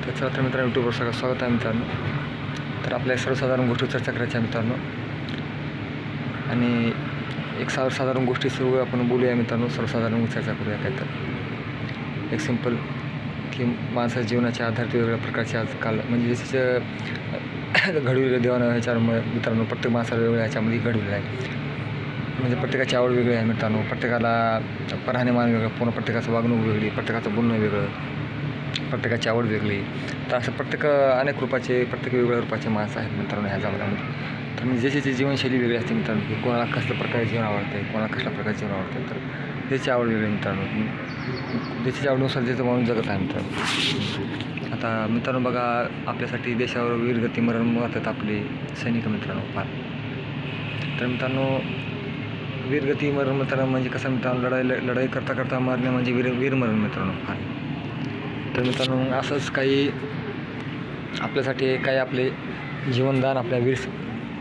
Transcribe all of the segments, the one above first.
तर चला तर मित्रांनो, यूट्यूबवर सगळं स्वागत आहे मित्रांनो. तर आपल्या सर्वसाधारण गोष्टी चर्चा करायच्या मित्रांनो, आणि एक सर्वसाधारण गोष्टी सर्व आपण बोलूया मित्रांनो. सर्वसाधारण चर्चा करूया काय तर एक सिंपल की माणसाच्या जीवनाच्या आधारित वेगवेगळ्या प्रकारचे आजकाल म्हणजे जसे घडविलेलं देवानं ह्याच्यावर मित्रांनो, प्रत्येक माणसाला वेगवेगळ्या ह्याच्यामध्ये घडविलेलं आहे. म्हणजे प्रत्येकाची आवड वेगळी आहे मित्रांनो. प्रत्येकाला राहणीमान वेगळं, पूर्ण प्रत्येकाचं वागणूक वेगळी, प्रत्येकाचं बोलणं वेगळं, प्रत्येकाची आवड वेगळी. तर असं प्रत्येक अनेक रूपाचे, प्रत्येक वेगवेगळ्या रूपाचे माणसं आहेत मित्रांनो ह्या जमान्यामध्ये. तर म्हणजे ज्याची जीवनशैली वेगळी असते मित्रांनो, की कोणाला कसल्या प्रकारे जीवन आवडते, कोणाला कसल्या प्रकारे जीवन आवडते. तर त्याची आवड वेगळी मित्रांनो. त्याची आवडीनुसार ज्याचं माणूस जगत आहे मित्रांनो. आता मित्रांनो बघा, आपल्यासाठी देशावर वीरगती मरण वाहतात आपले सैनिक मित्रांनो फार. तर मित्रांनो, वीरगती मरण मित्रांनो म्हणजे कसं मित्रांनो, लढाई करता करता मरणे म्हणजे वीरमरण मित्रांनो फार. तर मित्रांनो, असंच काही आपल्यासाठी काही आपले जीवनदान आपल्या वीर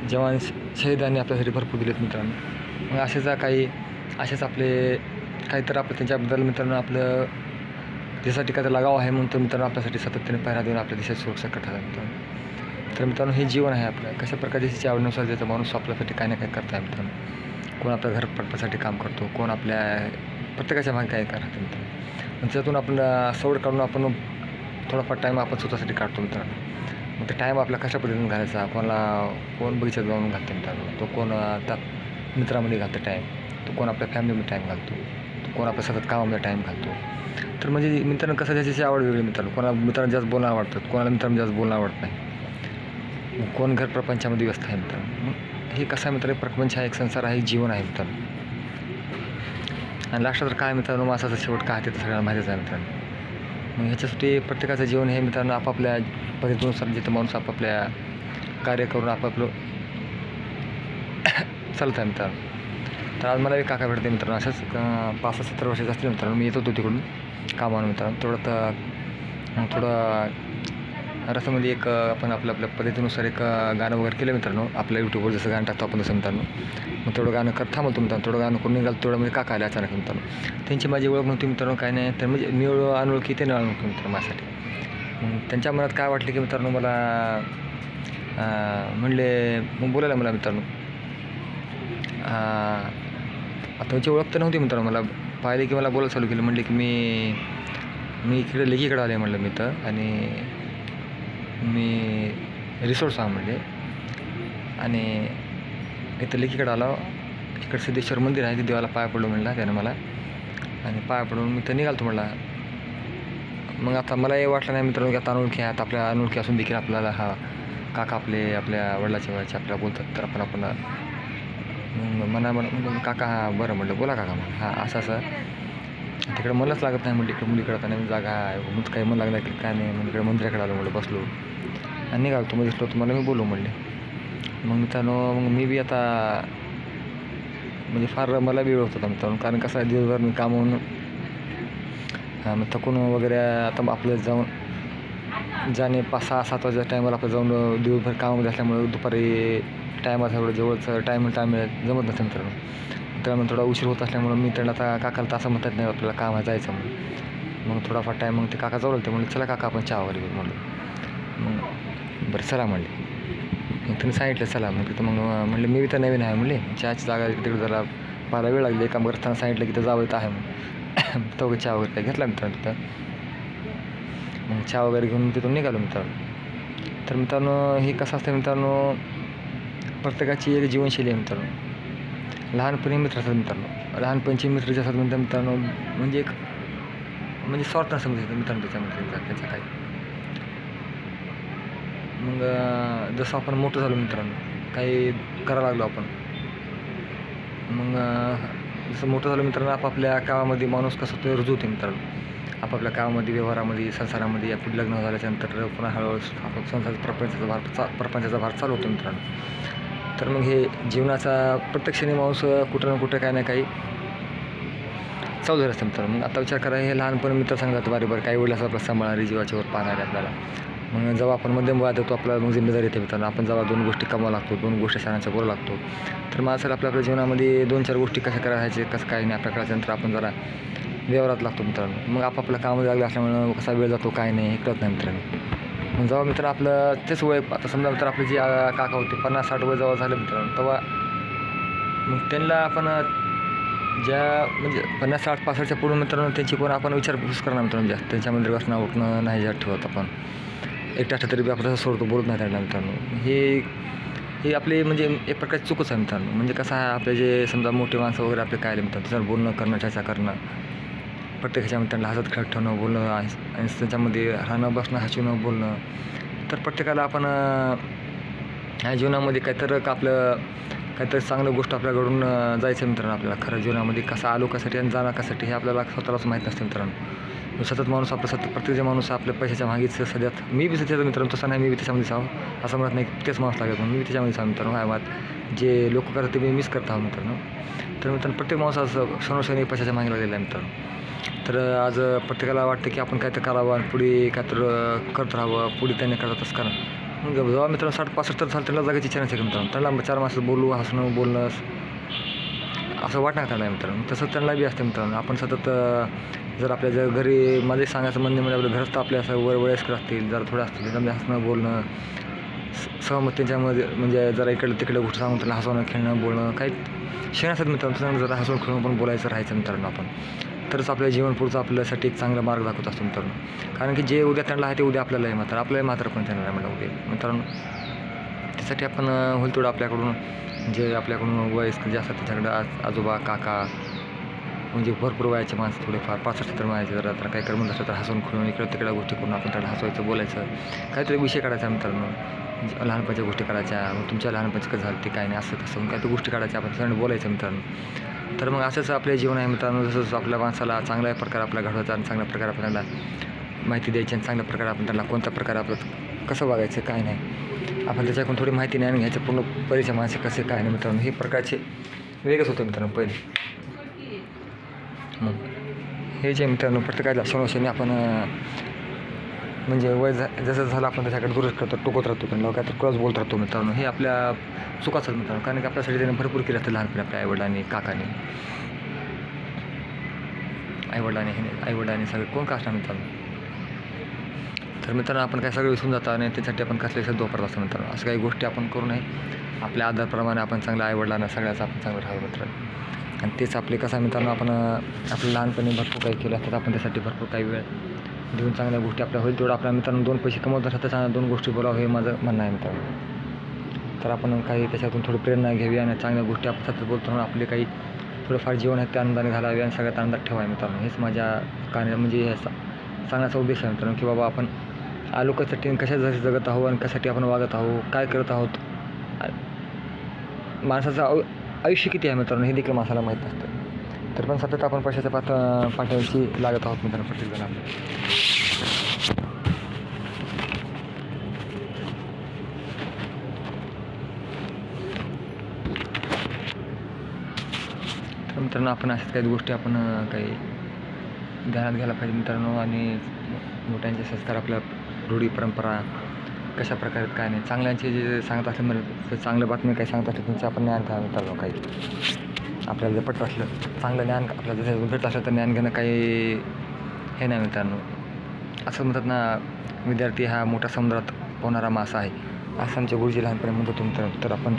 जवान शहीदांनी आपल्यासाठी भरपूर दिलेत मित्रांनो. मग असेच आपले काहीतरी आपलं त्यांच्याबद्दल मित्रांनो आपलं देशासाठी काय तर लगाव आहे म्हणून तर मित्रांनो आपल्यासाठी सातत्याने पहरा देऊन आपल्या देशाची सुरक्षा करतात मित्रांनो. तर मित्रांनो, हे जीवन आहे आपलं. कशा प्रकारे देशाची आवडीनुसार ज्याचा माणूस आपल्यासाठी काही ना काही करत आहे मित्रांनो. कोण आपल्या घर पटपासाठी काम करतो, कोण आपल्या प्रत्येकाच्या मागे काय राहतं मित्रांनो. आणि त्यातून आपण सवड काढून आपण थोडाफार टाईम आपण स्वतःसाठी काढतो मित्रांनो. मग ते टाईम आपल्या कशा पद्धतीने घालायचा, कोण बगीचात जाऊन घालते मित्रांनो, तो कोण आता मित्रामध्ये घालतो टाईम, तो कोण आपल्या फॅमिलीमध्ये टाईम घालतो, तो कोण आपल्या सतत कामामध्ये टाईम घालतो. तर म्हणजे मित्रांनो कसं त्याची आवड वेगळी मित्रांनो. कोणाला मित्रांनो जास्त बोलणं आवडतं, कोणाला मित्रांनो जास्त बोलणं आवडत नाही. मग कोण घर प्रपंचामध्ये व्यस्त आहे मित्रांनो. मग हे कसं आहे मित्रांनो, प्रपंच हा एक संसार आहे, जीवन आहे मित्रांनो. आणि लास्टला तर काय मित्रांनो, माणसाचा शेवट काय ते तर सगळ्यांना माहितीच आहे मित्रांनो. मग ह्याच्यासाठी प्रत्येकाचं जीवन हे मित्रांनो आपापल्या पद्धतीनुसार जिथं माणूस आपापल्या कार्य करून आपापलं चालतं आहे मित्रांनो. तर आज मला एक काका भेटते मित्रांनो, अशाच 65-70 वर्षाचे असतील मित्रांनो. मी येत होतो तिकडून कामानं मित्रांनो. थोडं रस्त्यामध्ये एक आपण आपल्या पद्धतीनुसार एक गाणं वगैरे केलं मित्रांनो. आपल्या यूट्यूबवर जसं गाणं टाकतो आपण तसं मित्रांनो. मग थोडं गाणं थांबवतो मित्रांनो. थोडं गाणं करून निघालं, तेवढं म्हणजे काका आले अचानक मित्रांनो. त्यांची माझी ओळख नव्हती मित्रांनो, काय नाही. तर म्हणजे मी अनोळखी ते अनोळखी मित्रांनो माझ्यासाठी. मग त्यांच्या मनात काय वाटलं की मित्रांनो मला म्हणले, मग बोलायला मला मित्रांनो. आता त्यांची ओळख तर नव्हती मित्रांनो. मला पाहिले की मला बोलायला चालू केलं. म्हणले की मी इकडे लेकीकडे आले म्हणलं मी तर, आणि मी रिसोर्ट सांग म्हणले, आणि इथं लेकीकडे आलो. इकडे सिद्धेश्वर मंदिर आहे, ते देवाला पाया पडलो म्हणला त्यानं मला, आणि पाया पडून मी तर निघालतो म्हणला. मग आता मला हे वाटलं नाही मित्रांनो की आता अनोळखी आहेत, आपल्या अनोळखी असून देखील आपल्याला हा काका आपल्या वडिलाच्या वयाचे आपल्याला बोलतात. तर आपण म्हणलं काका, हां बरं म्हणलं, बोला काका. मग हां असं तिकडे मनच लागत नाही म्हणलं. इकडे मुलीकडे आता नवीन जागा आहे, मग काही मन लागणार की काय नाही. मग इकडे मंदिराकडे आलो म्हणलं, बसलो आणि निघालो. तुम्ही दिसलो तुम्हाला मी बोलू म्हणले. मग मित्रांनो, मग मी बी आता म्हणजे फार मला बी वेळ होत होता मित्रांनो. कारण कसं आहे, दिवसभर मी कामावून मग थकून वगैरे आता आपलं जाणे 5-6-7 वाजेच्या टायमाला आपलं जाऊन दिवसभर कामामध्ये असल्यामुळे दुपारी टायमाचं एवढं जवळचं टाईम जमत नसतं मित्रांनो. त्यामुळे थोडा उशीर होत असल्यामुळं मी त्यांना आता काकाला तर असं म्हणतात नाही आपल्याला कामाला जायचं म्हणून. मग थोडाफार टाईम मग ते काका जवळ होते. म्हणलं चला काका आपण चहा वगैरे घेऊ म्हणलं. मग बरं चला म्हणले. मग त्यांनी सांगितलं चला. मग तिथं मग म्हणलं मी तर नवीन आहे म्हणले, चहाची जागा तिकडे जरा पाहायला वेळ लागली. एका ग्रस्तानं सांगितलं की तिथं जावं इथं आहे म्हणून. तो चहा वगैरे काय घेतला मित्रांनो तिथं. मग चहा वगैरे घेऊन तिथून निघालो मित्रांनो. तर मित्रांनो, हे कसं असतं मित्रांनो, प्रत्येकाची एक जीवनशैली आहे मित्रांनो. लहानपणी मित्र असतात मित्रांनो. लहानपणीचे मित्र जे असतात मित्रांनो, म्हणजे स्वार्थ नसतं मित्रांनो त्याचा काही. मग जसं आपण मोठं झालो मित्रांनो, काही करायला लागलो आपण, मग जसं मोठं झालं मित्रांनो, आपापल्या कामामध्ये माणूस कसं तो रुजू होते मित्रांनो. आपापल्या कामामध्ये, व्यवहारामध्ये, संसारामध्ये, आपलं लग्न झाल्याच्यानंतर पुन्हा हळूहळू संसाराचा प्रपंचाचा भार चालू होतो मित्रांनो. तर मग हे जीवनाचा प्रत्येक क्षणी माणूस कुठं ना कुठं काही ना काही चालू झालं असतं मित्रांनो. मग आता विचार करा, हे लहानपणी मित्र सांगतात बरोबर, काही वेळेला आपल्याला सांभाळणारे, जीवाच्यावर पाहणारे आपल्याला. मग जेव्हा आपण मध्यम वयात येतो, आपल्याला मग जिम्मेदारी येते मित्रांनो. आपण जेव्हा 2 गोष्टी कमावा लागतो, 2 गोष्टी सणांचा बोलावं लागतो. तर माणसाला आपल्या जीवनामध्ये 2-4 गोष्टी कशा करायचे, कसं काही नाही आपल्या कळल्यानंतर आपण जरा व्यवहारात लागतो मित्रांनो. मग आपापल्या कामामध्ये लागले असल्यामुळं कसा वेळ जातो काय नाही हे कळत नाही मित्रांनो. मग जेव्हा मित्रांनो आपलं तेच वय आता समजा मित्र आपले जे काका होते 50-60 वय जेव्हा झालं मित्रांनो, तेव्हा मग त्यांना आपण ज्या म्हणजे 50-60-65च्या पुढे मित्रांनो त्यांची कोण आपण विचारपूस करणार मित्रांनो जास्त. त्यांच्यामध्ये बसणं उठणं नाही जास्त ठेवत आपण. एक तास तरी बी आपण तसं सोडतो, बोलत नाही त्यांना मित्रांनो. हे आपली म्हणजे एक प्रकारची चूकच आहे मित्रांनो. म्हणजे कसं आहे आपले जे समजा मोठे माणसं वगैरे आपले काय मित्रांनो त्याच्यावर बोलणं करणं, चर्चा करणं, प्रत्येकाच्या त्यांना हसत खेळत ठेवणं, बोलणं आणि त्याच्यामध्ये राहणं, बसणं, हसणं, बोलणं. तर प्रत्येकाला आपण ह्या जीवनामध्ये काहीतरी चांगलं गोष्ट आपल्याकडून जायचं मित्रांनो. आपल्याला खरं जीवनामध्ये कसा आलो कशासाठी आणि जाणार कशासाठी हे आपल्याला स्वतःलाच माहीत नसतं मित्रांनो. सतत माणूस आपलं प्रत्येक माणूस आपल्या पैशाच्या मागेच सध्यात मी बी सध्या मित्रांनो तसं नाही, मी बी त्याच्यामध्ये जावं असं म्हणत नाही तेच माणूस लागत म्हणून मी त्याच्यामध्ये जावं मित्रांनो. काय बात जे लोक करतात ते मी मिस करत आहोत मित्रांनो. तर मित्रांनो प्रत्येक माणूस असं क्षणोक्षणी पैशाच्या मागे लागलेला आहे मित्रांनो. तर आज प्रत्येकाला वाटतं की आपण काहीतरी करावं आणि पुढे काहीतरी करत राहावं, पुढे त्यांनी करतातच करा. मग जेव्हा मित्रांनो 60-65 तर झालं त्यांना जगायची इच्छा नसते मित्रांनो. त्यांना 4 माणसं बोलू, हसणं, बोलणं असं वाटणार त्यांना मित्रांनो. तसंच त्यांना बी असतं मित्रांनो. आपण सतत जर आपल्या घरी माझे सांगायचं म्हणणे म्हणजे आपलं घरच तर आपल्या असं वयस्कर असतील, जरा थोडं असतील त्याच्यामध्ये हसणं, बोलणं, सहमत त्यांच्यामध्ये म्हणजे जरा इकडलं तिकडल्या गोष्टी सांगून त्यांना हसवणं, खेळणं, बोलणं काही क्षण असतात मित्रांनो. त्यांना जरा हसवून खेळून पण बोलायचं राहायचं मित्रांनो आपण. तरच आपल्या जीवन पुढचं आपल्यासाठी एक चांगला मार्ग दाखवत असतो मित्रांनो. कारण की जे उद्या त्यांना आहे ते उद्या आपल्याला आहे मात्र आपल्याला मात्र पण त्यांना म्हणलं उद्या मित्रांनो. त्यासाठी आपण होईल तेवढं आपल्याकडून जे आपल्याकडून वयस्कर जे असतात त्याच्याकडं आजोबा, काका म्हणजे भरपूर वयाचे माणसं थोडेफार 65 तर मारायचे जरा तर काही कर्म असलं तर हसून खेळून इकडं तिकडल्या गोष्टी करून आपण त्याला हसवायचं, बोलायचं, काहीतरी विषय काढायचा मित्रांनो. लहानपणाच्या गोष्टी काढायच्या, मग तुमच्या लहानपणाचं कसं झालं ते काय नाही असं तसं काहीतरी गोष्टी काढायच्या आपण त्याच्याकडे बोलायचं मित्रांनो. तर मग असंच आपले जीवन आहे मित्रांनो. जसं आपल्या माणसाला चांगल्या प्रकारे आपला घडवायचा आणि चांगल्या प्रकारे आपल्याला माहिती द्यायची आणि चांगल्या प्रकारे आपण त्याला कोणत्या प्रकारे आपलं कसं वागायचं काय नाही आपण त्याच्याकडून थोडी माहिती ज्ञान घ्यायचं. पूर्ण परिचय माणसं कसे काय नाही मित्रांनो. हे प्रकारचे वेगळंच होतं मित्रांनो पहिले. मग हे जे मित्रांनो प्रत्येकाला क्षणोक्षणी आपण म्हणजे वय जसं झालं आपण त्याच्याकडे दुरुस्त करतो, टोकत राहतो त्यांना काय तर क्रॉस बोलत राहतो मित्रांनो. हे आपल्या चुकाच मित्रांनो. कारण की आपल्यासाठी त्याने भरपूर केलं असतं लहानपणी आपल्या आईवडिलांनी, काकांनी, आईवडिलांनी सगळे कोण का असणार मित्रांनो. तर मित्रांनो आपण काय सगळं विसरून जातो आणि त्यासाठी आपण कसले शब्द वापरत असतो मित्रांनो. असं काही गोष्टी आपण करू नये. आपल्या आधारप्रमाणे आपण चांगल्या आईवडिलांना सगळ्याचं आपण चांगलं राहावं मित्रांनो. आणि तेच आपले कसं मित्रांनो आपण आपल्या लहानपणी भरपूर काही केलं असतात आपण त्यासाठी भरपूर काही वेळ देऊन चांगल्या गोष्टी आपल्या होईल तेवढं आपल्या मित्रांनो 2 पैसे कमवत असतात चांगल्या 2 गोष्टी बोलावं हे माझं म्हणणं आहे मित्रांनो. तर आपण काही त्याच्यातून थोडी प्रेरणा घ्यावी आणि चांगल्या गोष्टी आपण सतत बोलतो आपले काही थोडंफार जीवन आहे ते आनंदाने घालावे आणि सगळ्यात आनंदात ठेवावे मित्रांनो. हेच माझ्या म्हणजे हे सांगण्याचा उद्देश आहे मित्रांनो की बाबा आपण आलो कशासाठी कशासाठी जगत आहोत आणि कशासाठी आपण वागत आहोत, काय करत आहोत, माणसाचं आयुष्य किती आहे मित्रांनो हे देखील माणसाला माहीत नसतं. तर पण सतत आपण पैशाच्या पाठवायची लागत आहोत मित्रांनो प्रत्येकजण आपलं. तर मित्रांनो आपण अशाच काही गोष्टी आपण काही ध्यानात घ्यायला पाहिजे मित्रांनो. आणि मोठ्यांचे संस्कार आपल्या रूढी परंपरा कशा प्रकारे काय नाही चांगल्यांचे जे सांगत असले म्हणजे चांगल्या बातमी काही सांगत असले त्यांचं आपण ज्ञान घ्यावं मित्रांनो. काही आपल्याला जर पटत असलं चांगलं ज्ञान आपल्याला जसं भेटत असलं तर ज्ञान घेणं काही हे नाही मित्रांनो. असं म्हणतात ना विद्यार्थी हा मोठ्या समुद्रात पोहणारा मासा आहे असं आमच्या गुरुजी लहानपणी म्हणत होतो मित्रांनो. तर आपण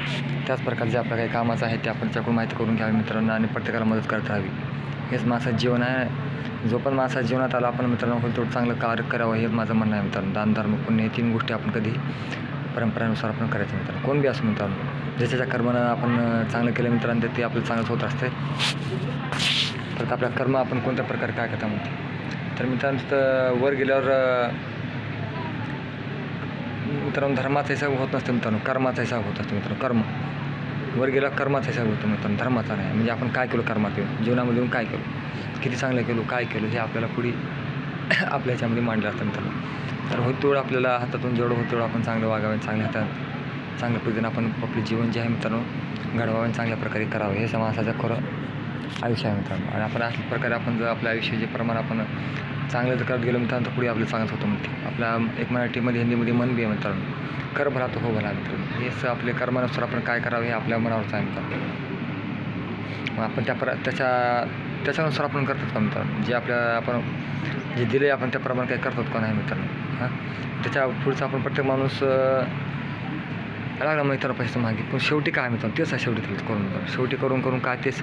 त्याच प्रकारे जे आपलं काही कामाचं आहे ते आपण त्याच्याकडून माहिती करून घ्यावी मित्रांनो आणि प्रत्येकाला मदत करत राहावी. हेच माणसाचं जीवन आहे. जो पण माणसाच्या जीवनात आला आपण मित्रांनो होईल तेवढं चांगलं कार्य करावं हे माझं म्हणणं आहे मित्रांनो. दान धर्म पुण्य हे 3 गोष्टी आपण कधी परंपरेनुसार आपण करायचं मित्रांनो. कोण बी असं मित्रांनो ज्याच्या कर्मानं आपण चांगलं केलं मित्रांनो ते आपलं चांगलंच होत असते. तर आपल्या कर्म आपण कोणत्या प्रकारे काय करता म्हणते. तर मित्रांनो तर वर गेल्यावर मित्रांनो धर्माचा हिसाब होत नसतं मित्रांनो, कर्माचा हिसाब होत असतो मित्रांनो. कर्म वर गेला कर्माचा हिसाब होतो मित्रांनो, धर्माचा नाही. म्हणजे आपण काय केलं कर्मात येऊन जीवनामध्ये येऊन काय केलं, किती चांगलं केलो, काय केलं हे आपल्याला पुढे आपल्या ह्याच्यामध्ये मांडलं असतं मित्रांनो. तर होत तेवढं आपल्याला हातातून जेवढं होतं तेवढं आपण चांगलं वागावे, चांगल्या हातात चांगल्या पद्धतीने आपण आपले जीवन जे आहे मित्रांनो घडवावे आणि चांगल्या प्रकारे करावं हे समाजाचं खरं आयुष्य आहे मित्रांनो. आणि आपण अशा प्रकारे आपण जर आपल्या आयुष्याचे प्रमाण आपण चांगलं जर करत गेलो मित्रांनो तर पुढे आपलं चांगलंच होतं म्हणते. आपल्या एक मराठीमध्ये हिंदीमध्ये मन बी आहे मित्रांनो, कर भला तो हो भला मित्रांनो. हेच आपले कर्मानुसार आपण काय करावं हे आपल्या मनावरच आहे मित्रांनो. मग आपण त्याच्या त्याच्यानुसार आपण करतात का मित्रांनो, जे आपण जे दिले आपण त्याप्रमाणे काय करतात का नाही मित्रांनो. हां, त्याच्या पुढचा आपण प्रत्येक माणूस लागला मित्रांनो पैसे मागे, पण शेवटी काय मित्रांनो तेच आहे, शेवटी तेच करून मित्रांनो, शेवटी करून करून काय तेच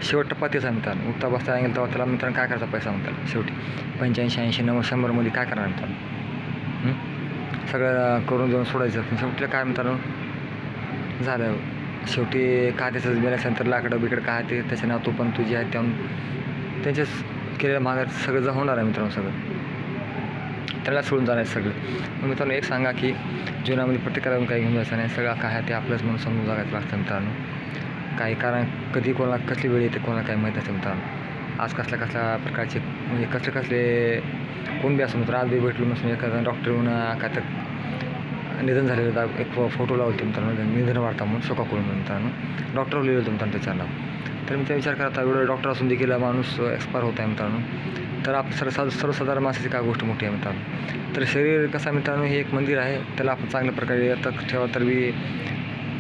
शेवट टप्पा तेच आहे मित्रांनो. उठता बसता येईल तेव्हा त्याला मित्रांनो काय करायचा पैसा म्हणतात शेवटी 85, 80, 90, 100मध्ये काय करणार मित्रांनो. सगळं करून जाऊन सोडायचं, पण शेवटीला काय मित्रांनो झालं, शेवटी काय त्याचं गेल्यानंतर लाकडं बिकडं काय ते त्याच्या नातू पण तुझी आहेत त्याहून त्यांच्याच केलेल्या मागात सगळं जर होणार आहे मित्रांनो, सगळं त्याला सोडून जाणार आहे सगळं. मग मित्रांनो एक सांगा की जीवनामध्ये प्रत्येकाला काही घेऊन जायचं नाही, सगळं काय आहे ते आपलंच म्हणून समजून जगायचं लागतं मित्रांनो. काही कारण कधी कोणाला कसली वेळ येते कोणाला काही माहीत असते मित्रांनो. आज कसल्या प्रकारचे म्हणजे कसले कोण बी असं मित्र, आज बी भेटलो नसून एखादा डॉक्टर येऊन काय तर निधन झालेलं एक फोटो लावतो मित्रांनो, निधन वार्ता म्हणून शोकाकुळ म्हणून मित्रांनो डॉक्टर लिहिलं होतं मित्रांनो त्याच्या नाव. तर मी त्या विचार करता एवढं डॉक्टर असून देखील माणूस एक्सपायर होत आहे मित्रांनो. तर सर्वसाधारण माणसाची काय गोष्ट मोठी आहे मित्रांनो. तर शरीर कसं मित्रांनो हे एक मंदिर आहे, त्याला आपण चांगल्या प्रकारे आता ठेवा तर बी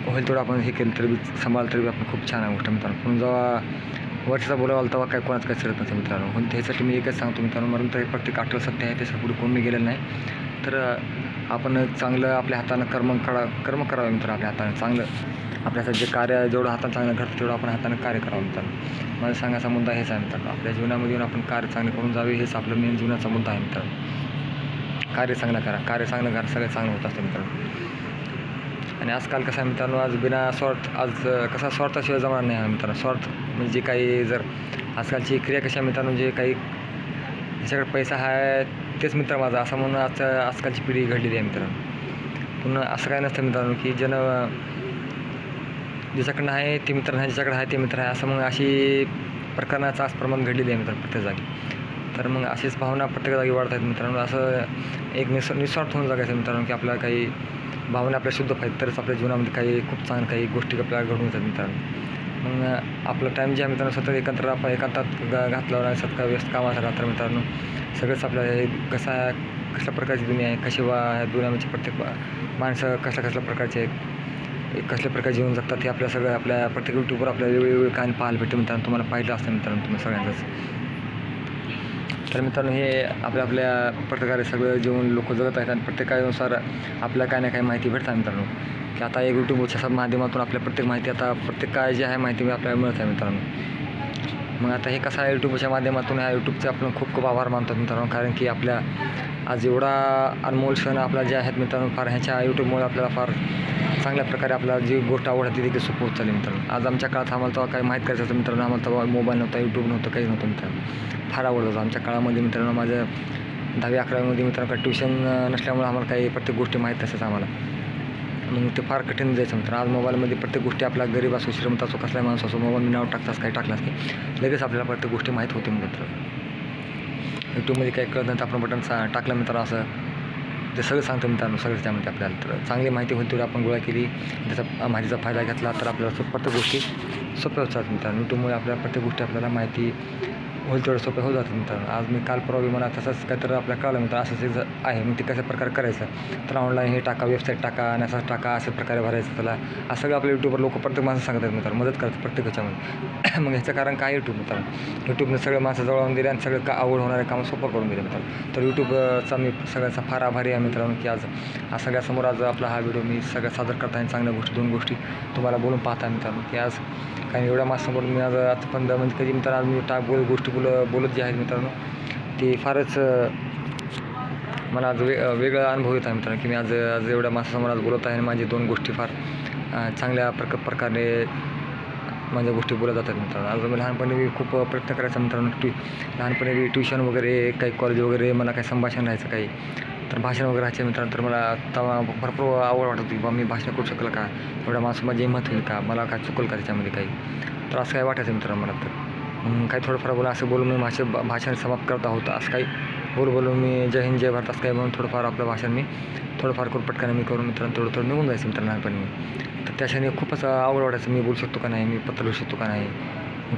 होईल तेवढं आपण हे केलं तरी बी सांभाळलं तरी बी आपण खूप छान आहे गोष्ट मित्रांनो. पण जेव्हा वर्षाचा बोलावला तेव्हा काय कोणाचं काय चढत नसतं मित्रांनो. म्हणून त्यासाठी मी एकच सांगतो मित्रांनो, मरण तर प्रत्येक अटल सत्य आहे, त्याच्या पुढे कोणी गेलेलं नाही. तर आपण चांगलं आपल्या हातानं कर्म करावं मित्रांनो. आपल्या हातानं चांगलं आपल्याचं जे कार्य जेवढं हातानं चांगलं घडतं तेवढं आपण हातानं कार्य करावं मित्रांनो. माझा सांगायचा मुद्दा हेच आहे मित्रांनो. आपल्या जीवनामध्ये येऊन आपण कार्य चांगलं करून जावे, हेच आपलं मेन जीवनाचा मुद्दा आहे मित्रांनो. कार्य चांगलं करा, सगळं चांगलं होत असतं मित्रांनो. आणि आजकाल कसं आहे मित्रांनो, आज बिना स्वार्थ आज कसा स्वार्थाशिवाय जमणार नाही आहे मित्रांनो. स्वार्थ म्हणजे काही जर आजकालची क्रिया कशा मित्रांनो, जे काही ज्याच्याकडे पैसा आहे तेच मित्र माझा असं म्हणून आजकालची पिढी घडलेली आहे मित्रांनो. पुन्हा असं काय नसतं मित्रांनो की ज्याच्याकडनं आहे ते मित्र नाही, ज्याच्याकडे आहे ते मित्र आहे, असं मग अशी प्रकरणाचं आज प्रमाण घडलेली आहे मित्रांनो प्रत्येक जागी. तर मग अशीच भावना प्रत्येक जागी वाढत आहेत मित्रांनो. असं एक निस्वार्थ होऊन जगायचं मित्रांनो, की आपल्याला काही भावना आपल्या शुद्ध पाहिजे तरच आपल्या जीवनामध्ये काही खूप चांगलं काही गोष्टी आपल्याला घडून येतात मित्रांनो. मग आपलं टाईम जे आहे मित्रांनो सतत एकांतात घातल्यावर आहे, सतत व्यस्त कामाचा राहतं मित्रांनो. सगळंच आपल्या कसल्या प्रकारची दुनिया आहे, कशी ह्या दुनियामध्ये प्रत्येक माणसं कसल्या प्रकारचे आहेत, कसल्या प्रकारे जीवन जगतात हे आपल्या सगळं आपल्या प्रत्येक यूट्यूबवर आपल्याला वेगवेगळे काय पाहायला भेटते मित्रांनो. तुम्हाला पाहिलं असतं मित्रांनो तुम्ही सगळ्यांचंच. तर मित्रांनो हे आपल्या प्रकारे सगळं जीवन लोक जगत आहेत आणि प्रत्येकानुसार आपल्याला काय ना काही माहिती भेटतात मित्रांनो. की आता एक यूट्यूबच्या माध्यमातून आपल्या प्रत्येक माहिती आता प्रत्येक काय जे आहे माहिती आपल्याला मिळत आहे मित्रांनो. मग आता हे कसं आहे यूट्यूबच्या माध्यमातून ह्या यूट्यूबचे आपण खूप आभार मानतो मित्रांनो. कारण की आपल्या आज एवढा अनमोल क्षण आपल्या जे आहेत मित्रांनो, फार ह्याच्या यूट्यूबमुळे आपल्याला फार चांगल्या प्रकारे आपल्याला जी गोष्ट आवडते देखील सोपं होत चालली मित्रांनो. आज आमच्या काळात आम्हाला तेव्हा काही माहीत करायचं होतं मित्रांनो, आम्हाला तेव्हा मोबाईल नव्हता, यूट्यूब नव्हतं, काही नव्हतं मित्रांनो. फार आवडत होतं आमच्या काळामध्ये मित्रांनो. माझ्या 10वी-11वीमध्ये मित्रांनो काही ट्युशन नसल्यामुळे आम्हाला काही प्रत्येक गोष्टी माहीत नसायचं आम्हाला. मग ते फार कठीण जायचं मित्रांनो. आज मोबाईलमध्ये प्रत्येक गोष्टी आपला गरीब असो, श्रीमंत असो, कसला माणूस असो, मोबाईल नाव टाकतास काही टाकलास की लगेच आपल्याला प्रत्येक गोष्टी माहीत होते मित्रांनो. यूट्यूबमध्ये काही कळत नाही तर आपण बटन टाकलं मित्रांनो, असं ते सगळं सांगतं मित्रांनो. सगळं त्यामध्ये आपल्याला तर चांगली माहिती होती तेवढी आपण गोळा केली, त्याचा माहितीचा फायदा घेतला तर आपल्याला प्रत्येक गोष्टी सोप्या होत जातात मित्रांनो. यूट्यूबमुळे आपल्याला प्रत्येक गोष्टी आपल्याला माहिती होईल तेवढं सोपं होत जातं मित्रांनो. आज मी काल परवा मला तसंच काहीतरी आपल्याला कळलं मित्रांनो, असंच आहे. मग ते कशा प्रकारे करायचं तर ऑनलाईन हे टाका, वेबसाईट टाका आणि असंच टाका, अशा प्रकारे भरायचं त्याला. असं सगळं आपल्या यूट्यूबवर लोक प्रत्येक माणसं सांगत आहेत मित्रांनो, मदत करतात प्रत्येक ह्याच्यामध्ये. मग ह्याचं कारण काय यूट्यूब मित्रांनो. यूट्यूबने सगळं माणसं जवळून दिले आणि सगळं आवड होणारे कामं सोपं करून दिले मित्रांनो. तर यूट्यूबचा मी सगळ्यांचा फार आभारी आहे मित्रांनो, की आज सगळ्यासमोर आज आपला हा व्हिडिओ मी सगळं सादर करत आहे. चांगल्या गोष्टी 2 गोष्टी तुम्हाला बोलून पाहता मित्रांनो, की आज काही एवढ्या माझ्यासमोर मी आज पण म्हणजे कधी मित्रांनो आज मी गोष्टी बोलत जे आहेत मित्रांनो ती फारच मला आज वेगळा अनुभव येत आहे मित्रांनो, की मी आज एवढ्या माणसासमोर आज बोलत आहे आणि माझी 2 गोष्टी फार चांगल्या प्रकारे माझ्या गोष्टी बोलत जातात मित्रांनो. आज मी लहानपणी मी खूप प्रयत्न करायचा मित्रांनो. लहानपणी मी ट्युशन वगैरे काही कॉलेज वगैरे मला काही संभाषण राहायचं काही तर भाषण वगैरे राहायचं मित्रांनो. तर मला तेव्हा भरपूर आवड वाटत होती बा मी भाषण करू शकलं का, एवढ्या माणसं माझी हिंमत होईल का, मला काय चुकल का त्याच्यामध्ये काही. तर असं काय वाटायचं मित्रांनो मला. तर काही थोडंफार बोला असं बोलून मी भाषण समाप्त करता होतं. असं काही बोलून मी जय हिंद जय भारत असं काही म्हणून थोडंफार आपलं भाषण मी थोडंफार करून पटकन मी करून मित्रांनो थोडं निघून जायचं मित्रांनो लहानपणी. तर त्या क्षणी खूपच आवड वाटायचं, मी बोलू शकतो का नाही, मी पत्र लिहू शकतो का नाही,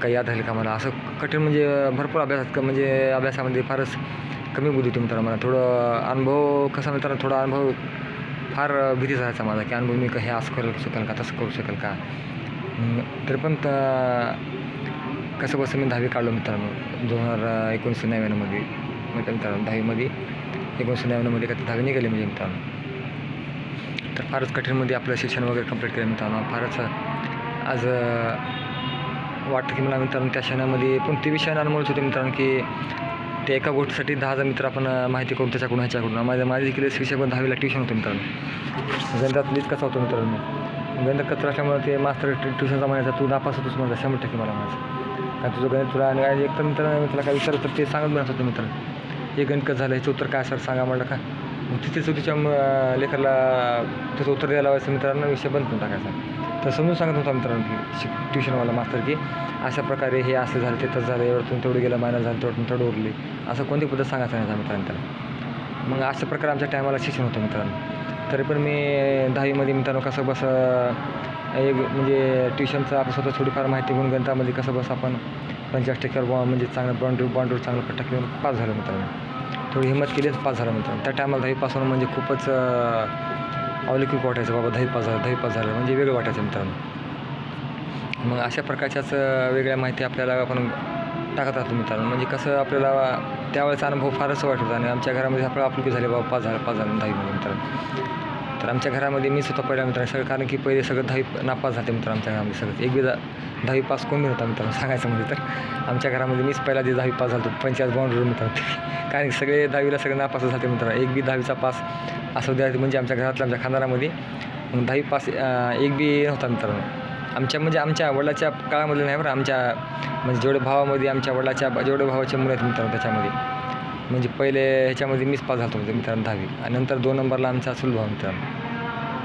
काही याद राहील का मला. असं कठीण म्हणजे भरपूर अभ्यासामध्ये फारच कमी बुद्धी होती मित्रांनो मला. थोडं अनुभव कसा मित्रांनो, थोडा अनुभव फार भीतीच राहायचा माझा, की अनुभव मी हे असं करू शकेल का, तसं करू शकेल का. तरी पण कसं बसं मी 10वी काढलो मित्रांनो 1999मध्ये. म्हणजे मित्रांनो 10वीमध्ये 1999मध्ये का 10वी निघाली म्हणजे मित्रांनो. तर फारच कठीणमध्ये आपलं शिक्षण वगैरे कंप्लीट केलं मित्रांनो. फारच आज वाटतं की मला मित्रांनो त्या क्षणामध्ये पण ते विषय अनुभवत होते मित्रांनो की ते एका गोष्टीसाठी 10,000 मित्र आपण माहिती करून त्याच्याकडून ह्याच्याकडून माझी देखील शिक्षक 10वीला ट्युशन होतं मित्रांनो. गणितात लीच कसा होतो मित्रांनो. गणित कचरा असल्यामुळे ते मास्तर ट्युशनचा म्हणायचा तू नापास होतोस माझा 100% मला म्हणायचं. कारण तुझं गणित तुला आणि एक तर मित्रांनो तुला काय विचारलं तर ते सांगत बनत होतं मित्रांनो. हे गणित कसं झालं ह्याचं उत्तर काय सर सांगा म्हटलं का मग तिथे चुकीच्या लेखरला त्याचं उत्तर द्यायला लावायचं मित्रांनो. विषय बंद करून टाकायचा. तर समजून सांगत होता मित्रांनो की ट्युशनवाला मास्तर की अशा प्रकारे हे असं झालं ते तसं झालं एवढं तेवढं गेलं मायनस झालं तेवढं थोडं उरली असं कोणती पद्धत सांगायचं नाही मित्रांनो त्याला. मग अशा प्रकारे आमच्या टायमाला शिक्षण होतं मित्रांनो. तरी पण मी 10वीमध्ये मित्रांनो कसं बसं एक म्हणजे ट्युशनचं आपण स्वतः थोडीफार माहिती घेऊन गणितामध्ये कसं बस आपण 50% म्हणजे चांगलं बाँड्रीवर चांगलं पट्टा घेऊन पास झालं मित्रांनो. थोडी हिंमत केलीच पास झालं मित्रांनो. त्या टायमाला 10वी पास होणं म्हणजे खूपच अवलौकिक वाटायचं. बाबा 10वी पास झालं म्हणजे वेगळं वाटायचं मित्रांनो. मग अशा प्रकारच्याच वेगळ्या माहिती आपल्याला आपण टाकत राहतो मित्रांनो. म्हणजे कसं आपल्याला त्यावेळेचा अनुभव फारच वाटत होता आणि आमच्या घरामध्ये आपल्याला आपुलकी झाली बाबा पास झालं 10वीमध्ये मित्रांनो. तर आमच्या घरामध्ये मीच होता पहिला मित्रांनो सगळं. कारण की पहिले सगळं 10वी नापास झाले मित्रांनो आमच्या घरामध्ये सगळं. एक बी 10वी पास कोणी होता मित्रांनो सांगायचं म्हणजे तर आमच्या घरामध्ये मीच पहिला जे 10वी पास झालो 50 बाउंड्रीवर मित्रांनो. कारण की सगळे 10वीला सगळे नापास झाले मित्रांनो. एक बी 10वीचा पास असं द्यायचं म्हणजे आमच्या घरातल्या आमच्या खानदारामध्ये 10वी पास एक बी नव्हता मित्रांनो. आमच्या वडिलाच्या काळामध्ये नाही बरं. आमच्या म्हणजे जेवढे भावामध्ये आमच्या वडिलाच्या जेवढे भावाचे मुलं आहेत मित्रांनो त्याच्यामध्ये म्हणजे पहिले ह्याच्यामध्ये मीच पास झालो होतो मित्रांनो 10वी. आणि नंतर 2 नंबरला आमचा चुलत भाऊ मित्रांनो.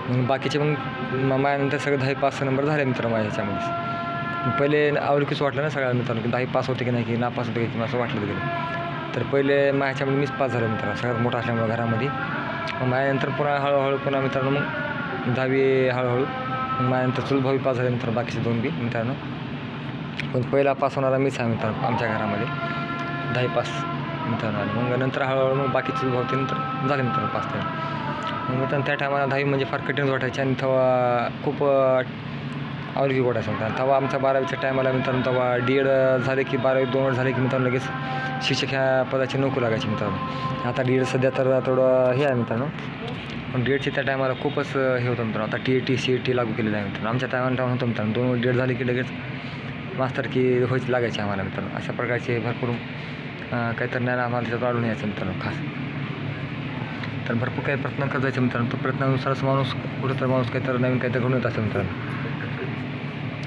मग बाकीचे मग माझ्यानंतर सगळे 10वी पास नंबर झाले मित्रांनो माझ्या ह्याच्यामध्ये. पहिले अवलकीच वाटलं ना सगळ्या मित्रांनो की 10वी पास होते की नाही की नापास होते की असं वाटलं गेलं. तर पहिले माझ्या ह्याच्यामध्ये मीच पास झालो मित्रांनो सगळ्यात मोठा असल्यामुळे घरामध्ये. मग माझ्यानंतर पुन्हा हळूहळू पुन्हा मित्रांनो मग 10वी हळूहळू मग माझ्यानंतर चुलत भाऊ पास झाले मित्रांनो बाकीचे 2 बी मित्रांनो. पण पहिला पास होणारा मीच आहे मित्रांनो आमच्या घरामध्ये 10वी पास मित्रांनो. आणि मग नंतर हळूहळू मग बाकीचे चुलत भाऊ ते नंतर झाले मित्रांनो पास ते. मग मित्रांनो त्या टायमाला 10वी म्हणजे फार कठीण वाटायची आणि तेव्हा खूप अवलौकिक वाटायचं मित्रांनो. तेव्हा आमच्या 12वीच्या टायमाला मित्रांनो तेव्हा D.Ed झाले की 12वी 2 वर्ष झाले की मित्रांनो लगेच शिक्षक ह्या पदाची नोकरी लागायची मित्रांनो. आता D.Ed सध्या तर थोडं हे आहे मित्रांनो. पण D.Edची त्या टायमाला खूपच हे होतं मित्रांनो. आता TET CET लागू केलेलं आहे मित्रांनो. आमच्या टायमाला होतं मित्रांनो 2 वर्ष D.Ed झाले की लगेच मास्तर की व्हायची लागायची आम्हाला मित्रांनो. अशा प्रकारचे भरपूर काहीतरी ज्ञान आम्हाला त्याच्यात वाढून यायचं मित्रांनो खास. तर भरपूर काही प्रयत्न करत जायचे मित्रांनो. तो प्रयत्नानुसारच माणूस कुठं माणूस काहीतरी नवीन काहीतरी घडून येत असतो मित्रांनो.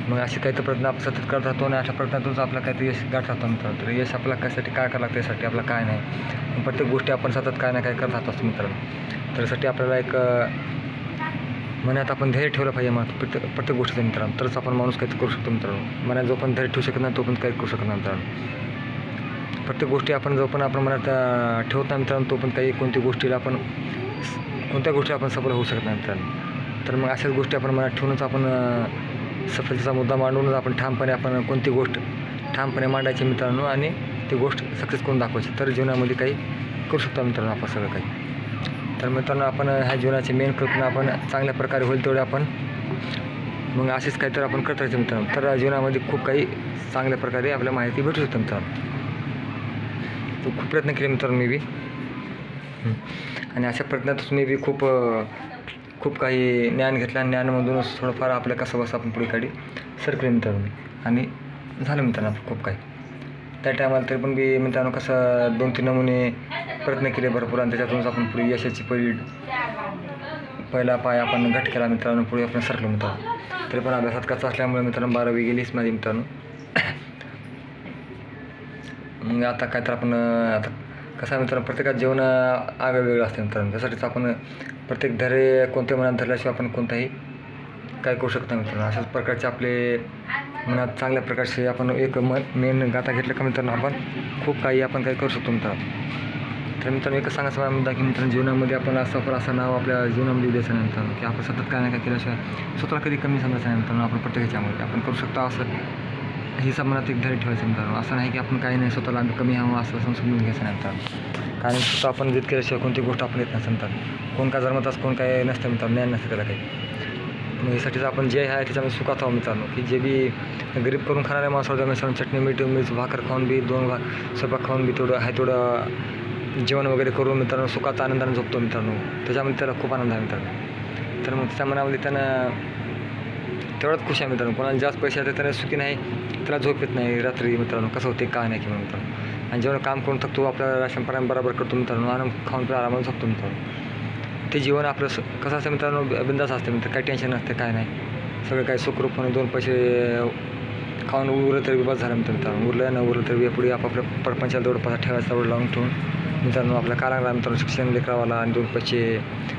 मग असे काहीतरी प्रयत्न आपण सतत करत राहतो आणि अशा प्रयत्नातूनच आपलं काहीतरी यश गाठ राहतो मित्रांनो. तर यश आपल्याला कशासाठी काय करावं लागतं यासाठी आपलं काय नाही. प्रत्येक गोष्टी आपण सतत काय ना काय करत राहत असतो मित्रांनो. त्यासाठी आपल्याला एक मनात आपण धैर्य ठेवलं पाहिजे मग प्रत्येक गोष्टीचं मित्रांनो. तरच आपण माणूस काहीतरी करू शकतो मित्रांनो. मनात जो पण धैर्य ठेवू शकत नाही तो पण काही करू शकत नाही मित्रांनो. प्रत्येक गोष्टी आपण जो पण आपण मनात ठेवत नाही मित्रांनो तो पण कोणत्या गोष्टीला आपण सफल होऊ शकत नाही मित्रांनो. तर मग अशाच गोष्टी आपण मनात ठेवूनच आपण सफलतेचा मुद्दा मांडूनच आपण ठामपणे आपण कोणती गोष्ट ठामपणे मांडायची मित्रांनो आणि ती गोष्ट सक्सेस करून दाखवायची. तर जीवनामध्ये काही करू शकतो मित्रांनो आपण सगळं काही. तर मित्रांनो आपण ह्या जीवनाची मेन कल्पना आपण चांगल्या प्रकारे होईल तेवढे आपण मग असेच काहीतरी आपण करत राहायचं मित्रांनो. तर जीवनामध्ये खूप काही चांगल्या प्रकारे आपल्याला माहिती भेटू शकते मित्रांनो. तो खूप प्रयत्न केले मित्रांनो मी बी. आणि अशा प्रयत्नातच मी बी खूप काही ज्ञान घेतलं आणि ज्ञानामधूनच थोडंफार आपलं कसं बसं आपण पुढे काढी सरकले मित्रांनो. आणि झालं मित्रांनो खूप काही. त्या टायमाला तरी पण बी मित्रांनो कसं 2-3 नमुने प्रयत्न केले भरपूर आणि त्याच्यातूनच आपण पुढे यशाची पहिला पाय आपण घट केला मित्रांनो. पुढे आपण सरकलो मित्रांनो. तरी पण अभ्यासात कच्चा असल्यामुळे मित्रांनो 12वी गेलीच माझी मित्रांनो. मग आता काय तर आपण आता कसं आहे मित्रांनो प्रत्येकात जीवन आगळं वेगळं असते मित्रांनो. त्यासाठीच आपण प्रत्येक धैर्य कोणत्या मनात धरल्याशिवाय आपण कोणताही काय करू शकतो मित्रांनो. अशाच प्रकारचे आपले मनात चांगल्या प्रकारचे आपण एक मेन गाथा घेतलं का मित्रांनो आपण खूप काही आपण काही करू शकतो मित्रांनो. तर मित्रांनो एकच सांगायचं मला मुद्दा की मित्रांनो जीवनामध्ये आपण असं नाव आपल्या जीवनामध्ये द्यायचं नाही मित्रांनो की आपण सतत काय ना काय केल्याशिवाय स्वतःला कधी कमी समजायचं नाही मित्रांनो. आपण प्रत्येक ह्याच्यामध्ये आपण करू शकतो असं हिचा मनात एक धैर्य ठेवायचं मित्रांनो. असं नाही की आपण काही नाही स्वतःला कमी हवं असं समजून घ्यायचं नाही मित्रांनो. कारण स्वतः आपण जित केल्याशिवाय कोणती गोष्ट आपण येत नसतं मित्रांनो. कोण काय जन्मताच कोण काय नसतं मित्रांनो ज्ञान नसतं त्याला काही. मग यासाठीच आपण जे आहे त्याच्यामध्ये सुखात आहोत मित्रांनो, की जे बी गरीब करून खाणाऱ्या माणसाला मित्रांनो चटणी मीठ भाकर खाऊन बी स्वयंपाक खाऊन बी तेवढं आहे तेवढं जेवण वगैरे करून मित्रांनो सुखात आनंदाने झोपतो मित्रांनो. त्याच्यामध्ये त्याला खूप आनंद आहे मित्रांनो. तर मग त्याच्या मनामध्ये त्यानं तेवढाच खुश आहे मित्रांनो. कोणाला जास्त पैसे येतात त्याला सुखी नाही, त्याला झोप येत नाही रात्री मित्रांनो. कसं होते काय नाही किंवा मित्रांनो. आणि जेवढं काम करून थकतो आपल्या राशन पाणी बरोबर करतो मित्रांनो आणि खाऊन पिऊन आरामात झोपतो मित्रांनो. ते जीवन आपलं कसं असतं मित्रांनो, बिंदास असते मित्र. काही टेन्शन नसते काय नाही, सगळं काही सुखरूपपणे 2 पैसे खाऊन उरलं तरी बस झालं मित्रांनो. उरलं न उरलं तरी पुढे आपापल्या परपंचाला तेवढं पैसा ठेवायचा तेवढं लावून ठेवून मित्रांनो आपल्या कारांना मित्रांनो शिक्षण लेकरावाला आणि 2 पैसे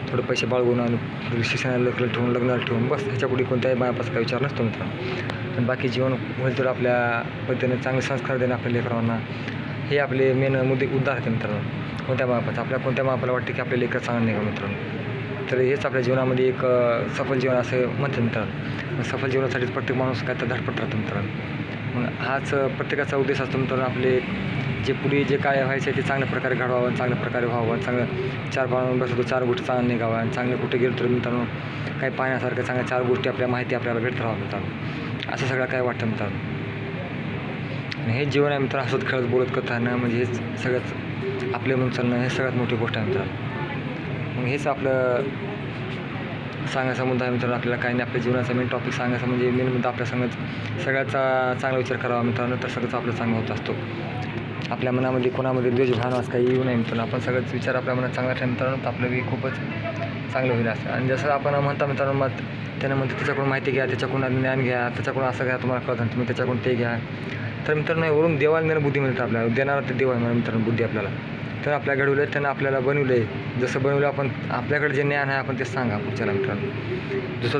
थोडे पैसे बाळगून आणि शिक्षणाला लेकरं ठेवून लग्नाला ठेवून बस ह्याच्या पुढे कोणत्याही बायापासून काही विचार नसतो मित्रांनो. पण बाकी जीवन होईल तर आपल्या पद्धतीने चांगले संस्कार देणं आपल्या लेकरांना हे आपले मेन उद्धार आहेत मित्रांनो. कोणत्या बापाचं कोणत्या बापाला वाटते की आपले लेकर चांगलं निघा मित्रांनो. तर हेच आपल्या जीवनामध्ये एक सफल जीवन असं म्हणतात मित्रांनो. सफल जीवनासाठीच प्रत्येक माणूस काय तर धडपड राहतो मित्रांनो. मग हाच प्रत्येकाचा उद्देश असतो मित्रांनो. आपले जे पुढे जे काय व्हायचं आहे ते चांगल्या प्रकारे घडवावं, चांगल्या प्रकारे व्हावं, चांगलं 4 पावलं बसतो 4 गोष्टी चांगल्या निघावं आणि चांगले कुठे गेलो तर मित्रांनो काही पाहण्यासारखं चांगल्या 4 गोष्टी आपल्या माहिती आपल्याला भेटत राहावं मित्रांनो. असं सगळं काय वाटतं मित्रांनो. आणि हे जीवन आहे मित्रांनो. हसत खेळत बोलत करत राहणं म्हणजे हेच सगळ्यात आपले म्हणून चालणं हे सगळ्यात मोठी गोष्ट आहे मित्रांनो. मग हेच आपलं सांगायचा मुद्दा आहे मित्रांनो. आपल्याला काही नाही, आपल्या जीवनाचा मेन टॉपिक सांगायचा म्हणजे मेन मुद्दा आपल्या सगळ्याचा चांगला विचार करावा मित्रांनो. तर सगळंच आपलं चांगलं होत असतो. आपल्या मनामध्ये कोणामध्ये द्वेषभावना असं काही येऊ नये मित्रांनो. आपण सगळंच विचार आपल्या मनात चांगला ठेवा मित्रांनो, तर आपलं बी खूपच चांगलं होईल असं. आणि जसं आपण म्हणता मित्रांनो मग त्यानं म्हणतं त्याच्याकडून माहिती घ्या, त्याच्याकडून ज्ञान घ्या, त्याच्याकडून असं घ्या तुम्हाला कळतं, तुम्ही त्याच्याकडून ते घ्या. तर मित्रांनो वरून देवाला देणं बुद्धी मिळतं आपल्याला. देणारा ते देव आहे मित्रांनो बुद्धी आपल्याला. तर आपल्याला घडवलं आहे, त्यानं आपल्याला बनवलं आहे. जसं बनवलं आपण आपल्याकडे जे ज्ञान आहे आपण ते सांगा पुढच्याला मित्रांनो. जसं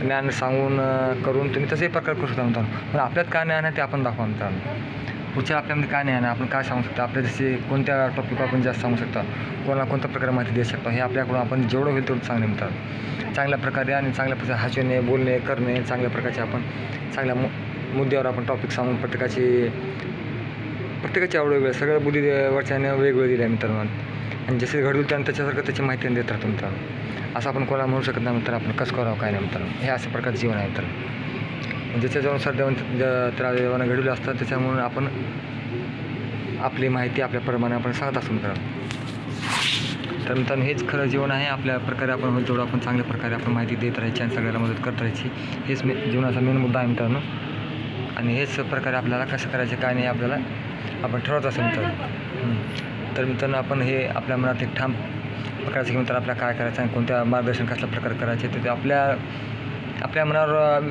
ज्ञान सांगून करून तुम्ही तसंही प्रकार करू शकता मित्रांनो. पण आपल्यात काय ज्ञान आहे ते आपण दाखवा मित्रांनो. पुढच्या आपल्यामध्ये काय नाही आहे आपण काय सांगू शकतो, आपल्या जसे कोणत्या टॉपिकवर आपण जास्त सांगू शकता, कोणाला कोणत्या प्रकारे माहिती देऊ शकतो, हे आपल्याकडून आपण जेवढं होईल तेवढं चांगलं मित्रांनो. चांगल्या प्रकारे आणि चांगल्या प्रकारे हसवणे बोलणे करणे चांगल्या प्रकारचे आपण चांगल्या मुद्द्यावर आपण टॉपिक सांगून प्रत्येकाची आवड वेगळं सगळं बुद्धीवरच्याने वेगवेगळं दिलं आहे मित्रांनो. आणि जसे घडवलं त्यानं त्याच्यासारखं त्याची माहिती देत राहतो मित्रांनो. असं आपण कोणाला म्हणू शकत नाही मित्रांनो आपण कसं करावं काय नाही मित्रांनो. हे अशा प्रकारचं जीवन आहे मित्रांनो. ज्याच्यानुसार त्याला देवानं घडवलं असतं त्याच्यामुळे आपण आपली माहिती आपल्या प्रमाणे आपण सांगत असतो मित्रांनो. तर मित्रांनो हेच खरं जीवन आहे. आपल्या प्रकारे आपण होईल तेवढं आपण चांगल्या प्रकारे आपण माहिती देत राहायची आणि सगळ्याला मदत करत राहायची. हेच जीवनाचा मेन मुद्दा आहे मित्रांनो. आणि हेच प्रकारे आपल्याला कसं करायचं काय नाही आपल्याला आपण ठरवत असेल मित्रांनो. तर मित्रांनो आपण हे आपल्या मनात एक ठाम प्रकारचं की मित्रांनो आपल्याला काय करायचं आणि कोणत्या मार्गदर्शन कसल्या प्रकारे करायचे ते आपल्या मनावर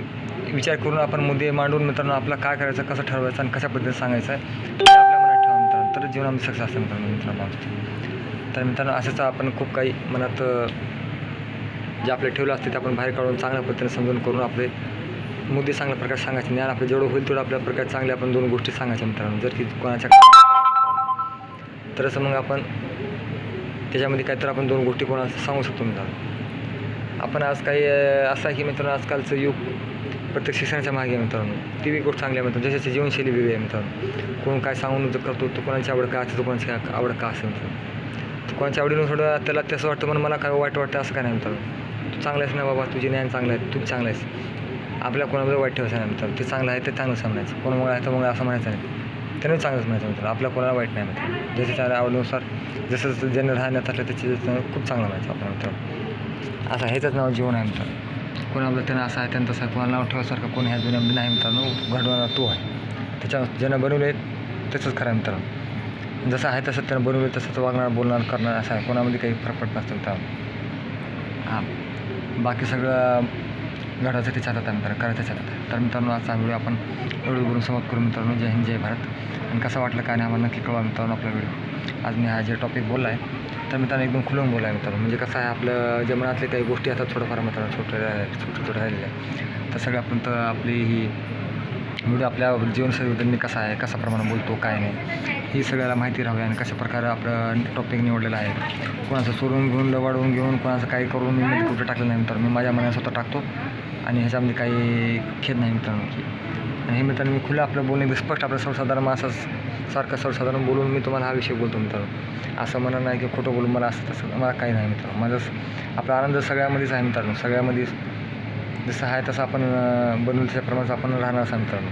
विचार करून आपण मुद्दे मांडून मित्रांनो आपलं काय करायचं कसं ठरवायचं आणि कशा पद्धतीने सांगायचं ते आपल्या मनात ठेवा मित्रांनो. तर जीवनामध्ये सक्सेस असतं मित्रांनो. तर मित्रांनो असंच आपण खूप काही मनात जे आपले ठेवलं असते ते आपण बाहेर काढून चांगल्या पद्धतीने समजून करून आपले मुद्दे चांगल्या प्रकारे सांगायचे. ज्ञान आपलं जेवढं होईल तेवढं आपल्या प्रकारे चांगले आपण 2 गोष्टी सांगायच्या मित्रांनो. जर की कोणाच्या तरच मग आपण त्याच्यामध्ये काहीतरी आपण 2 गोष्टी कोणाला सांगू शकतो मित्रांनो. आपण आज काही असं आहे की मित्रांनो आजकालचं युग प्रत्येक शिक्षणाच्या मागे आहे मित्रांनो. ती बी गोष्ट चांगली आहे मित्रांनो. जशाची जीवनशैली वेगळी आहे मित्रांनो. कोण काय सांगून करतो तो कोणाची आवड काय असते तो कोणाची आवड का असते मित्रांनो. कोणाच्या आवडीनं थोडं त्याला तसं वाटतं म्हणून मला काय वाईट वाटतं असं काय नाही मित्रांनो. तू चांगला आहेस ना बाबा, तुझे ज्ञान चांगलं आहे, तू चांगला आहेस. आपल्या कोणामध्ये वाईट ठेवायचं नाही मित्रांनो. ते चांगलं आहे ते चांगलंच म्हणायचं, कोणामुळे आहे तर मग असं म्हणायचं नाही. त्याने चांगलंच म्हणायचं मित्रांनो. आपल्या कोणाला वाईट नाही मित्रांनो. जसे त्याच्या आवडीनुसार जसं ज्यांना राहण्यात असलं त्याचे खूप चांगलं म्हणायचं आपल्या मित्रांनो. असं ह्याचंच नाव जीवन आहे मित्रांनो. कोणाला त्यानं असं आहे त्यानं तसं आहे कोणाला नाव ठेवासारखं कोण ह्या दुनियामध्ये नाही मित्रांनो. घडवणारा तो आहे. त्याच्या ज्यानं बनवले तसंच खरं आहे मित्रांनो. जसं आहे तसं त्यानं बनवले तसंच वागणार बोलणार करणार असं आहे. कोणामध्ये काही फरक पडत नसतं मित्रांनो. बाकी सगळं घडायचं त्याच्या हातात आहे मित्रांनो, करायचं त्याच्या हातात आहे. तर मित्रांनो आजचा व्हिडिओ आपण एवढं बोलून समाप्त करू मित्रांनो. जय हिंद जय भारत. आणि कसं वाटलं काय नाही आम्हाला नक्की कळवा मित्रांनो आपला व्हिडिओ. आज मी हा जे टॉपिक बोलला आहे तर मित्रांनो एकदम खुलून बोला आहे मित्रांनो. म्हणजे कसं आहे आपलं जे मनातले काही गोष्टी आता थोडंफार मित्रांनो छोटे राहिलेले आहे. तर सगळ्यापर्यंत आपली ही व्हिडिओ आपल्या जीवनशैलीबद्दल कसा आहे कशा प्रमाणे बोलतो काय नाही ही सगळ्याला माहिती राहावी. आणि कशा प्रकारे आपलं टॉपिक निवडलेलं आहे. कोणाचं सोडून घेऊन वाढवून घेऊन कोणाचं काही करून मी कुठं टाकलं नाही मित्रांनो. मी माझ्या मनात स्वतः टाकतो आणि ह्याच्यामध्ये काही खेद नाही मित्रांनो. आणि हे मित्रांनो मी खुलं आपलं बोलणे स्पष्ट आपलं सर्वसाधारण माणसाच सारखं सर्वसाधारण बोलून मी तुम्हाला हा विषय बोलतो मित्रांनो. असं म्हणणं नाही की खोटं बोलून मला असं तसं मला काही नाही मित्रांनो. माझं आपला आनंद सगळ्यामध्येच आहे मित्रांनो. सगळ्यामध्ये जसं आहे तसं आपण बनवलं त्याप्रमाणेच आपण राहणारच आहे मित्रांनो.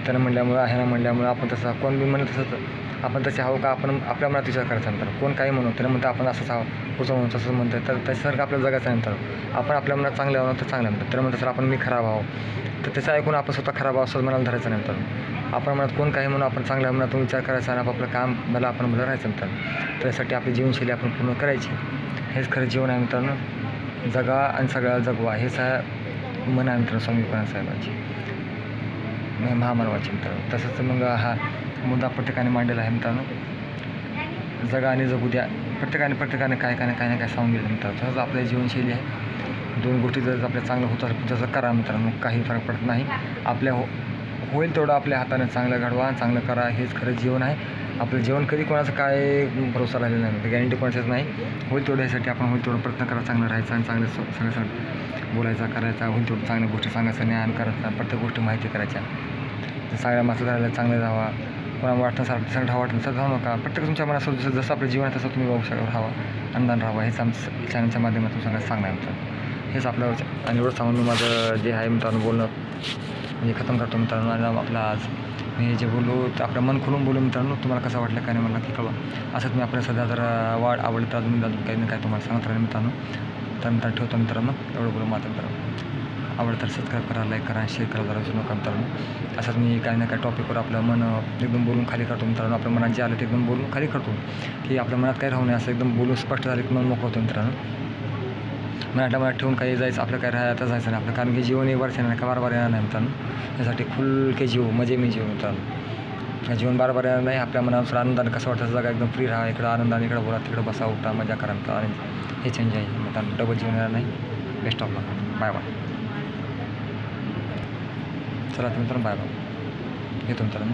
त्यानं म्हणल्यामुळं आहे ना म्हणल्यामुळं आपण तसं कोण बी म्हणत तसंच आपण तसे आहो का आपण आपल्या मनात विचार करायचा मित्रांनो. कोण काही म्हणू त्यानं म्हणतं आपण असंच आहो पुढचं म्हणून तसंच म्हणतं तर त्याच्यासारखं आपल्या जगाचं आहे मित्रांनो. आपण आपल्या मनात चांगलं आहो तर चांगलं म्हणतात त्यानं म्हणतं सर आपण मी खराब आहो तर त्याचं ऐकून आपण स्वतः खराब आहो असं मनाला धरायचं नाही मित्रांनो. आपण मनात कोण काही म्हणून आपण चांगल्या मनातून विचार करायचा आणि आपलं काम मला आपण मला राहायचं मित्रांनो. त्यासाठी आपली जीवनशैली आपण पूर्ण करायची. हेच खरं जीवन आहे मित्रांनो. जगा आणि सगळ्याला जगवा हेच आहे मन आहे मित्रांनो स्वामी विवेकानंद साहेबांची महामानवाची मित्रांनो. तसंच मग हा मुद्दा प्रत्येकाने मांडलेला आहे मित्रांनो. जगा आणि जगू द्या प्रत्येकाने काय ना काय सांगून गेलं मित्रांनो. तसंच आपल्या जीवनशैली आहे. 2 गोष्टी जर आपल्या चांगलं होत असेल तसं करा मित्रांनो. काही फरक पडत नाही. आपल्या होईल तेवढं आपल्या हाताने चांगलं घडवा चांगलं करा हेच खरं जीवन आहे. आपलं जीवन कधी कोणाचं काय भरोसा राहिलेला नाही गॅरंटी कोणाचंच नाही. होईल तेवढं यासाठी आपण होईल तेवढं प्रयत्न करा चांगलं राहायचं आणि चांगलं सगळं बोलायचा करायचा होईल तेवढं चांगल्या गोष्टी सांगायचं ज्ञान करायचं प्रत्येक गोष्टी माहिती करायच्या. सगळ्या माणसं राहायला चांगलं राहावा. कोणाला वाटतं सर ढावा वाटतं सर जाऊ नका. प्रत्येक तुमच्या मनात जसं आपलं जीवन आहे तसं तुम्ही वागू शकता राहावा आनंदाने राहावा हेच आमचं चॅनलच्या माध्यमातून सांगणं आहे मित्रांनो. हेच आपलं आणि एवढं सांगून मी माझं जे आहे मित्रांनो बोलणं म्हणजे खतम करतो मित्रांनो. आणि आपला आज मी जे बोललो तर आपलं मन खोलून बोलू मित्रांनो. तुम्हाला कसं वाटलं काय नाही मला नक्की कळवा. असंच मी आपल्या सध्या जर आवडलं तर अजून काही ना काही तुम्हाला सांगत राहील मित्रांनो. तर मित्रांनो ठेवतो मित्रांनो एवढं बोलून माझं मित्रांनो. आवडतं तर सबस्क्राईब करा लाईक करा शेअर करा जरा विसरू नका मित्रांनो. असंच मी काही ना काही टॉपिकवर आपलं मन एकदम बोलून खाली करतो मित्रांनो. आपल्या मनात जे आलं ते एकदम बोलून खाली करतो की आपल्या मनात काही राहू नये असं एकदम बोलून स्पष्ट झालं की मन मोकळं होतं मित्रांनो. मनात ठेवून काही जायचं आपलं काय राहायचं जायचं नाही आपलं कारण की जीवन एक वर्ष येणार का बार येणार नाही मित्रांनो. त्यासाठी खुल के जीव मजे मी जीव मित्रांनो. जीवन बार येणार नाही. आपल्या मनानुसार आनंदाने कसं वाटतं जागा एकदम फ्री राहा. इकडं आनंदाने इकडं बोला तिकडं बसा उठा मजा करा मित्रांनो. हे चेंज आहे मित्रांनो. डबल जीवन येणार नाही. Best of luck. Bye bye. चला मित्रांनो बाय बाय. येतो मित्रांनो.